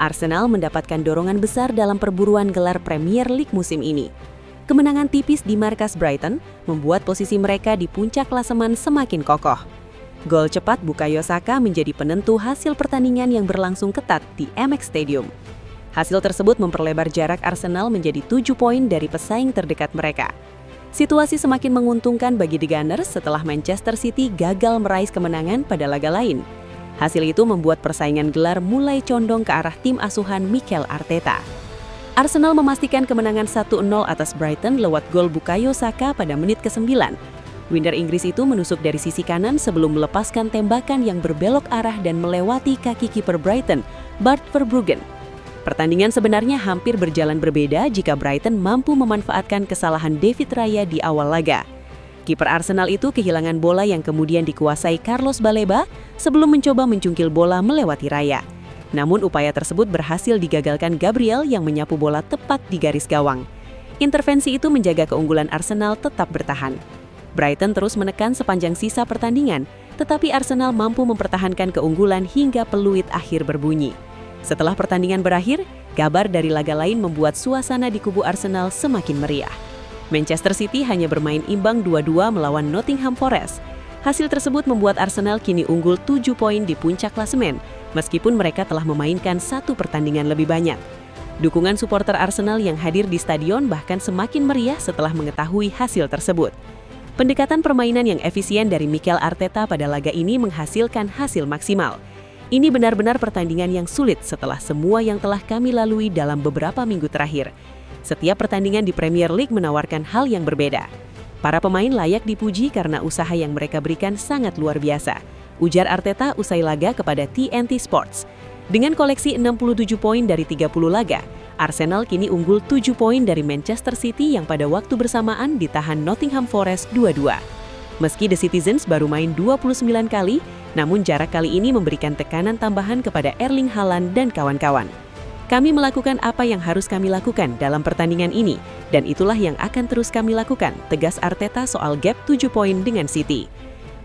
Arsenal mendapatkan dorongan besar dalam perburuan gelar Premier League musim ini. Kemenangan tipis di markas Brighton membuat posisi mereka di puncak klasemen semakin kokoh. Gol cepat Bukayo Saka menjadi penentu hasil pertandingan yang berlangsung ketat di MX Stadium. Hasil tersebut memperlebar jarak Arsenal menjadi 7 poin dari pesaing terdekat mereka. Situasi semakin menguntungkan bagi The Gunners setelah Manchester City gagal meraih kemenangan pada laga lain. Hasil itu membuat persaingan gelar mulai condong ke arah tim asuhan Mikel Arteta. Arsenal memastikan kemenangan 1-0 atas Brighton lewat gol Bukayo Saka pada menit ke-9. Winger Inggris itu menusuk dari sisi kanan sebelum melepaskan tembakan yang berbelok arah dan melewati kaki kiper Brighton, Bart Verbruggen. Pertandingan sebenarnya hampir berjalan berbeda jika Brighton mampu memanfaatkan kesalahan David Raya di awal laga. Kiper Arsenal itu kehilangan bola yang kemudian dikuasai Carlos Baleba sebelum mencoba mencungkil bola melewati Raya. Namun upaya tersebut berhasil digagalkan Gabriel yang menyapu bola tepat di garis gawang. Intervensi itu menjaga keunggulan Arsenal tetap bertahan. Brighton terus menekan sepanjang sisa pertandingan, tetapi Arsenal mampu mempertahankan keunggulan hingga peluit akhir berbunyi. Setelah pertandingan berakhir, kabar dari laga lain membuat suasana di kubu Arsenal semakin meriah. Manchester City hanya bermain imbang 2-2 melawan Nottingham Forest. Hasil tersebut membuat Arsenal kini unggul 7 poin di puncak klasemen, meskipun mereka telah memainkan satu pertandingan lebih banyak. Dukungan supporter Arsenal yang hadir di stadion bahkan semakin meriah setelah mengetahui hasil tersebut. Pendekatan permainan yang efisien dari Mikel Arteta pada laga ini menghasilkan hasil maksimal. Ini benar-benar pertandingan yang sulit setelah semua yang telah kami lalui dalam beberapa minggu terakhir. Setiap pertandingan di Premier League menawarkan hal yang berbeda. Para pemain layak dipuji karena usaha yang mereka berikan sangat luar biasa, ujar Arteta usai laga kepada TNT Sports. Dengan koleksi 67 poin dari 30 laga, Arsenal kini unggul 7 poin dari Manchester City yang pada waktu bersamaan ditahan Nottingham Forest 2-2. Meski The Citizens baru main 29 kali, namun jarak kali ini memberikan tekanan tambahan kepada Erling Haaland dan kawan-kawan. Kami melakukan apa yang harus kami lakukan dalam pertandingan ini, dan itulah yang akan terus kami lakukan, tegas Arteta soal gap 7 poin dengan City.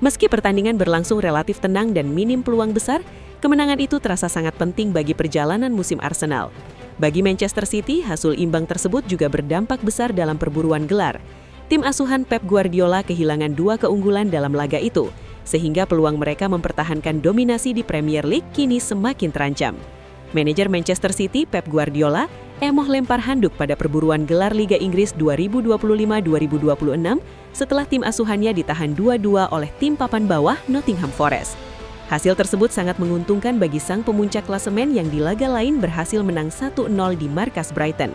Meski pertandingan berlangsung relatif tenang dan minim peluang besar, kemenangan itu terasa sangat penting bagi perjalanan musim Arsenal. Bagi Manchester City, hasil imbang tersebut juga berdampak besar dalam perburuan gelar. Tim asuhan Pep Guardiola kehilangan 2 keunggulan dalam laga itu, sehingga peluang mereka mempertahankan dominasi di Premier League kini semakin terancam. Manajer Manchester City, Pep Guardiola, emoh lempar handuk pada perburuan gelar Liga Inggris 2025-2026 setelah tim asuhannya ditahan 2-2 oleh tim papan bawah Nottingham Forest. Hasil tersebut sangat menguntungkan bagi sang pemuncak klasemen yang di laga lain berhasil menang 1-0 di markas Brighton.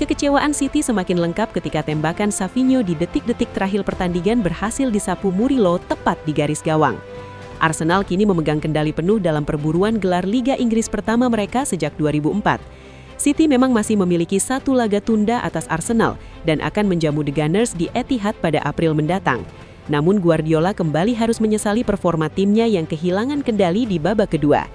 Kekecewaan City semakin lengkap ketika tembakan Savinho di detik-detik terakhir pertandingan berhasil disapu Murillo tepat di garis gawang. Arsenal kini memegang kendali penuh dalam perburuan gelar Liga Inggris pertama mereka sejak 2004. City memang masih memiliki 1 laga tunda atas Arsenal dan akan menjamu The Gunners di Etihad pada April mendatang. Namun Guardiola kembali harus menyesali performa timnya yang kehilangan kendali di babak kedua.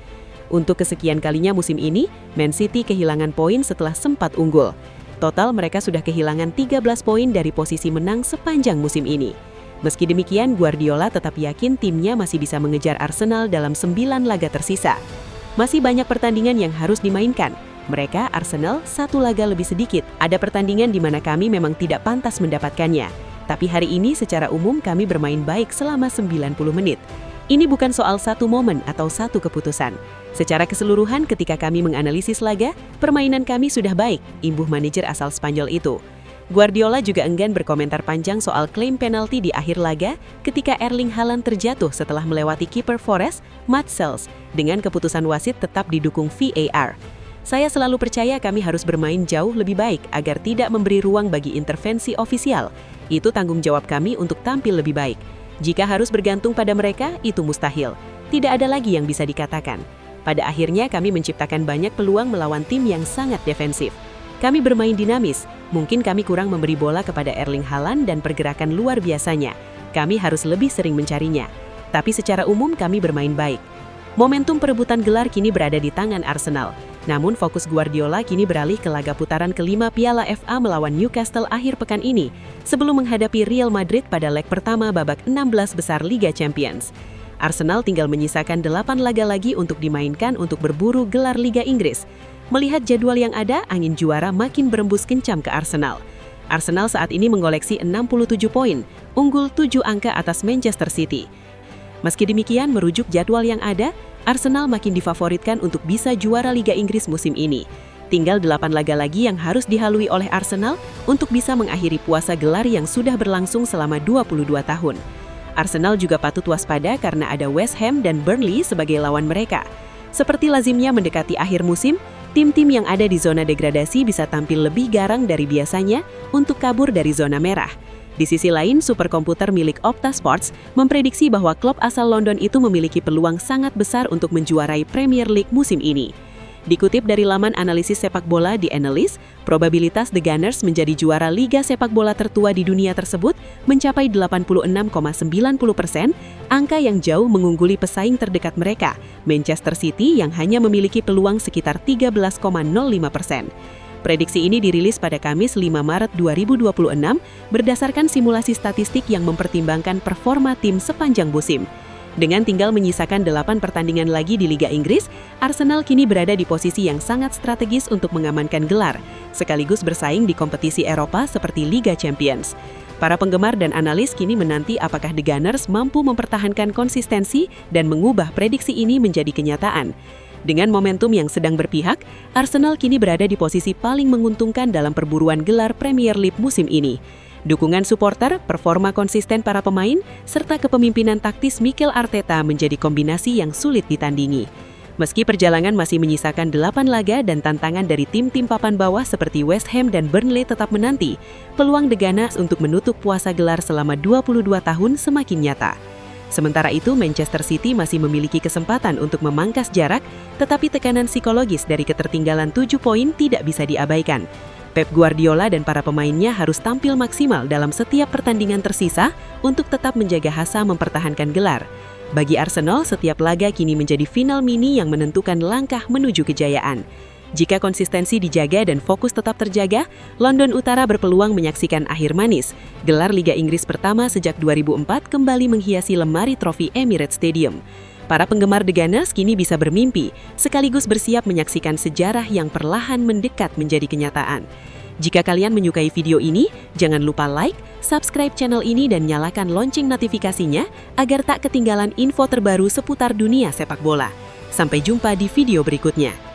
Untuk kesekian kalinya musim ini, Man City kehilangan poin setelah sempat unggul. Total mereka sudah kehilangan 13 poin dari posisi menang sepanjang musim ini. Meski demikian, Guardiola tetap yakin timnya masih bisa mengejar Arsenal dalam 9 laga tersisa. Masih banyak pertandingan yang harus dimainkan. Mereka, Arsenal, 1 laga lebih sedikit. Ada pertandingan di mana kami memang tidak pantas mendapatkannya. Tapi hari ini secara umum kami bermain baik selama 90 menit. Ini bukan soal satu momen atau satu keputusan. Secara keseluruhan ketika kami menganalisis laga, permainan kami sudah baik, imbuh manajer asal Spanyol itu. Guardiola juga enggan berkomentar panjang soal klaim penalti di akhir laga ketika Erling Haaland terjatuh setelah melewati kiper Forest, Matt Sales, dengan keputusan wasit tetap didukung VAR. Saya selalu percaya kami harus bermain jauh lebih baik agar tidak memberi ruang bagi intervensi ofisial. Itu tanggung jawab kami untuk tampil lebih baik. Jika harus bergantung pada mereka, itu mustahil. Tidak ada lagi yang bisa dikatakan. Pada akhirnya kami menciptakan banyak peluang melawan tim yang sangat defensif. Kami bermain dinamis, mungkin kami kurang memberi bola kepada Erling Haaland dan pergerakan luar biasanya. Kami harus lebih sering mencarinya. Tapi secara umum kami bermain baik. Momentum perebutan gelar kini berada di tangan Arsenal. Namun fokus Guardiola kini beralih ke laga putaran kelima Piala FA melawan Newcastle akhir pekan ini, sebelum menghadapi Real Madrid pada leg pertama babak 16 besar Liga Champions. Arsenal tinggal menyisakan 8 laga lagi untuk dimainkan untuk berburu gelar Liga Inggris. Melihat jadwal yang ada, angin juara makin berembus kencang ke Arsenal. Arsenal saat ini mengoleksi 67 poin, unggul 7 angka atas Manchester City. Meski demikian, merujuk jadwal yang ada, Arsenal makin difavoritkan untuk bisa juara Liga Inggris musim ini. Tinggal 8 laga lagi yang harus dilalui oleh Arsenal untuk bisa mengakhiri puasa gelar yang sudah berlangsung selama 22 tahun. Arsenal juga patut waspada karena ada West Ham dan Burnley sebagai lawan mereka. Seperti lazimnya mendekati akhir musim, tim-tim yang ada di zona degradasi bisa tampil lebih garang dari biasanya untuk kabur dari zona merah. Di sisi lain, superkomputer milik Opta Sports memprediksi bahwa klub asal London itu memiliki peluang sangat besar untuk menjuarai Premier League musim ini. Dikutip dari laman analisis sepak bola The Analyst, probabilitas The Gunners menjadi juara liga sepak bola tertua di dunia tersebut mencapai 86,90%, angka yang jauh mengungguli pesaing terdekat mereka, Manchester City yang hanya memiliki peluang sekitar 13,05%. Prediksi ini dirilis pada Kamis 5 Maret 2026 berdasarkan simulasi statistik yang mempertimbangkan performa tim sepanjang musim. Dengan tinggal menyisakan 8 pertandingan lagi di Liga Inggris, Arsenal kini berada di posisi yang sangat strategis untuk mengamankan gelar, sekaligus bersaing di kompetisi Eropa seperti Liga Champions. Para penggemar dan analis kini menanti apakah The Gunners mampu mempertahankan konsistensi dan mengubah prediksi ini menjadi kenyataan. Dengan momentum yang sedang berpihak, Arsenal kini berada di posisi paling menguntungkan dalam perburuan gelar Premier League musim ini. Dukungan supporter, performa konsisten para pemain, serta kepemimpinan taktis Mikel Arteta menjadi kombinasi yang sulit ditandingi. Meski perjalanan masih menyisakan 8 laga dan tantangan dari tim-tim papan bawah seperti West Ham dan Burnley tetap menanti, peluang The Gunners untuk menutup puasa gelar selama 22 tahun semakin nyata. Sementara itu, Manchester City masih memiliki kesempatan untuk memangkas jarak, tetapi tekanan psikologis dari ketertinggalan 7 poin tidak bisa diabaikan. Pep Guardiola dan para pemainnya harus tampil maksimal dalam setiap pertandingan tersisa untuk tetap menjaga asa mempertahankan gelar. Bagi Arsenal, setiap laga kini menjadi final mini yang menentukan langkah menuju kejayaan. Jika konsistensi dijaga dan fokus tetap terjaga, London Utara berpeluang menyaksikan akhir manis. Gelar Liga Inggris pertama sejak 2004 kembali menghiasi lemari trofi Emirates Stadium. Para penggemar The Gunners kini bisa bermimpi, sekaligus bersiap menyaksikan sejarah yang perlahan mendekat menjadi kenyataan. Jika kalian menyukai video ini, jangan lupa like, subscribe channel ini dan nyalakan lonceng notifikasinya agar tak ketinggalan info terbaru seputar dunia sepak bola. Sampai jumpa di video berikutnya.